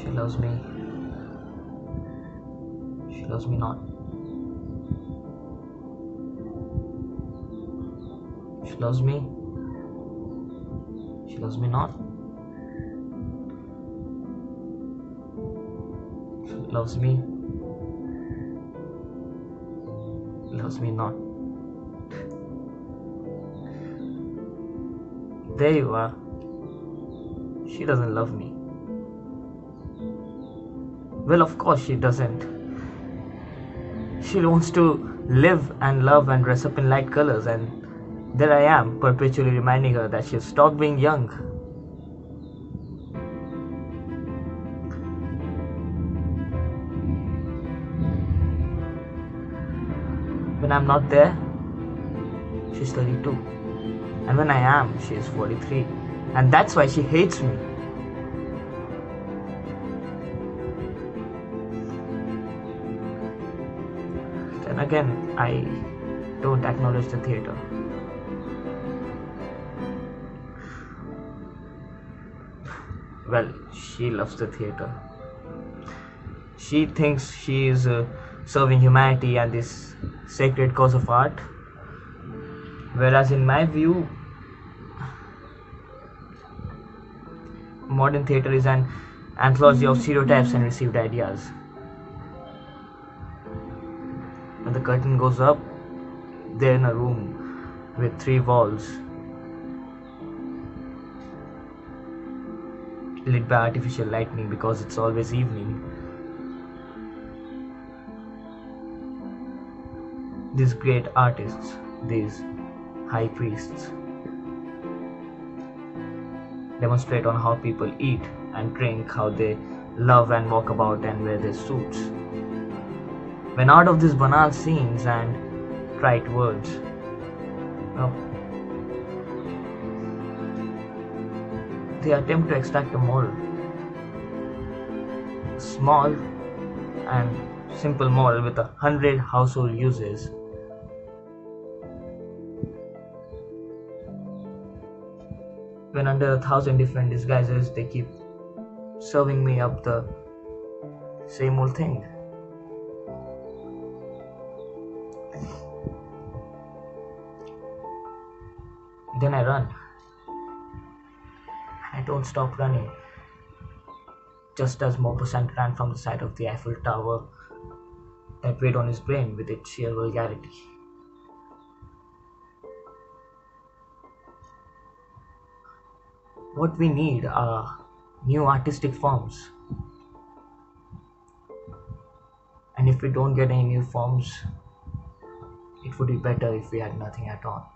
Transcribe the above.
She loves me. She loves me not. She loves me. She loves me not. She loves me. Loves me not. There you are. She doesn't love me. Well, of course she doesn't. She wants to live and love and dress up in light colors, and there I am, perpetually reminding her that she'll stop being young. When I'm not there, she's 32. And when I am, she is 43. And that's why she hates me. Then again, I don't acknowledge the theater. Well, she loves the theater. She thinks she is serving humanity and this sacred cause of art. Whereas in my view, modern theater is an anthology of stereotypes and received ideas. When the curtain goes up, they're in a room with 3 walls, lit by artificial lightning because it's always evening. These great artists, these high priests, demonstrate on how people eat and drink, how they love and walk about and wear their suits. When out of these banal scenes and trite words, they attempt to extract a moral. Small and simple moral with 100 household uses. When under 1,000 different disguises, they keep serving me up the same old thing. Then I run. I don't stop running. Just as Maupassant ran from the side of the Eiffel Tower that weighed on his brain with its sheer vulgarity. What we need are new artistic forms. And if we don't get any new forms, it would be better if we had nothing at all.